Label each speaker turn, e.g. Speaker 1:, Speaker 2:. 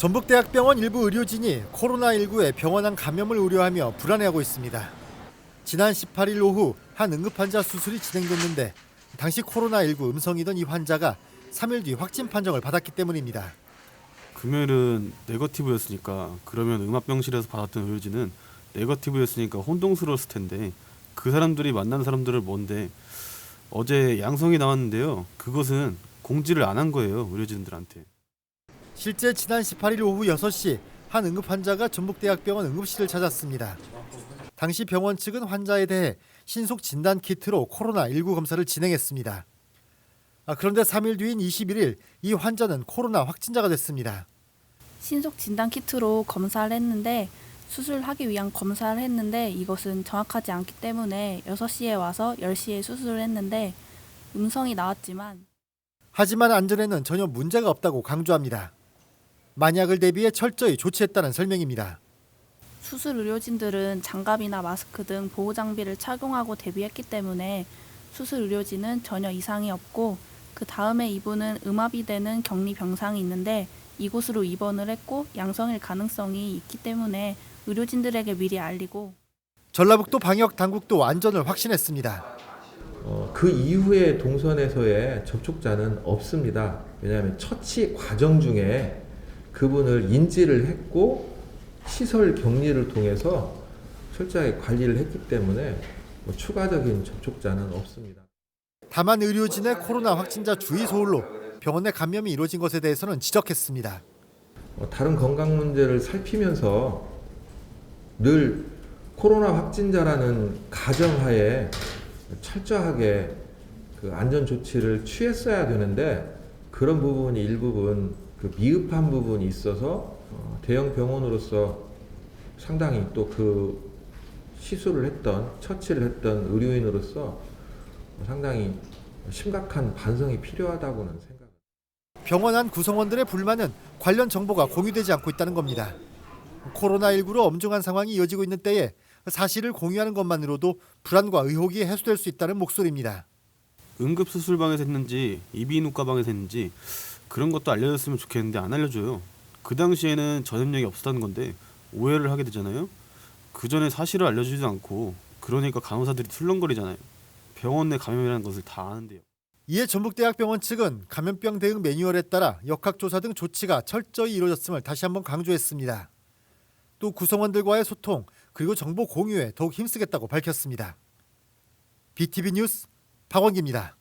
Speaker 1: 전북대학병원 일부 의료진이 코로나19에 병원안 감염을 우려하며 불안해하고 있습니다. 지난 18일 오후 한 응급환자 수술이 진행됐는데 당시 코로나19 음성이던 이 환자가 3일 뒤 확진 판정을 받았기 때문입니다.
Speaker 2: 금요일은 네거티브였으니까 그러면 음압병실에서 받았던 의료진은 네거티브였으니까 혼동스러웠을 텐데 그 사람들이 만난 사람들을 뭔데 어제 양성이 나왔는데요. 그것은 공지를 안 한 거예요. 의료진들한테.
Speaker 1: 실제 지난 18일 오후 6시 한 응급환자가 전북대학병원 응급실을 찾았습니다. 당시 병원 측은 환자에 대해 신속 진단 키트로 코로나19 검사를 진행했습니다. 그런데 3일 뒤인 21일 이 환자는 코로나 확진자가 됐습니다.
Speaker 3: 신속 진단 키트로 검사를 했는데 수술하기 위한 검사를 했는데 이것은 정확하지 않기 때문에 6시에 와서 10시에 수술을 했는데 음성이 나왔지만
Speaker 1: 하지만 안전에는 전혀 문제가 없다고 강조합니다. 만약을 대비해 철저히 조치했다는 설명입니다.
Speaker 3: 수술 의료진들은 장갑이나 마스크 등 보호 장비를 착용하고 대비했기 때문에 수술 의료진은 전혀 이상이 없고 그 다음에 이분은 음압이 되는 격리 병상이 있는데 이곳으로 입원을 했고 양성일 가능성이 있기 때문에 의료진들에게 미리 알리고
Speaker 1: 전라북도 방역 당국도 안전을 확신했습니다.
Speaker 4: 그 이후에 동선에서의 접촉자는 없습니다. 왜냐하면 처치 과정 중에 그분을 인지를 했고 시설 격리를 통해서 철저하게 관리를 했기 때문에 추가적인 접촉자는 없습니다.
Speaker 1: 다만 의료진의 코로나 확진자 주의 소홀로 병원 내 감염이 이루어진 것에 대해서는 지적했습니다.
Speaker 4: 다른 건강 문제를 살피면서 늘 코로나 확진자라는 가정하에 철저하게 그 안전 조치를 취했어야 되는데 그런 부분이 일부분 미흡한 부분이 있어서 대형 병원으로서 상당히 또 그 시술을 했던 처치를 했던 의료인으로서 상당히 심각한 반성이 필요하다고는 생각합니다.
Speaker 1: 병원 안 구성원들의 불만은 관련 정보가 공유되지 않고 있다는 겁니다. 코로나19로 엄중한 상황이 이어지고 있는 때에 사실을 공유하는 것만으로도 불안과 의혹이 해소될 수 있다는 목소리입니다.
Speaker 2: 응급수술방에서 했는지 이비인후과방에서 했는지 그런 것도 알려줬으면 좋겠는데 안 알려줘요. 그 당시에는 전염력이 없었다는 건데 오해를 하게 되잖아요. 그 전에 사실을 알려주지도 않고 그러니까 간호사들이 술렁거리잖아요. 병원 내 감염이라는 것을 다 아는데요.
Speaker 1: 이에 전북대학병원 측은 감염병 대응 매뉴얼에 따라 역학조사 등 조치가 철저히 이루어졌음을 다시 한번 강조했습니다. 또 구성원들과의 소통 그리고 정보 공유에 더욱 힘쓰겠다고 밝혔습니다. BTV 뉴스 박원기입니다.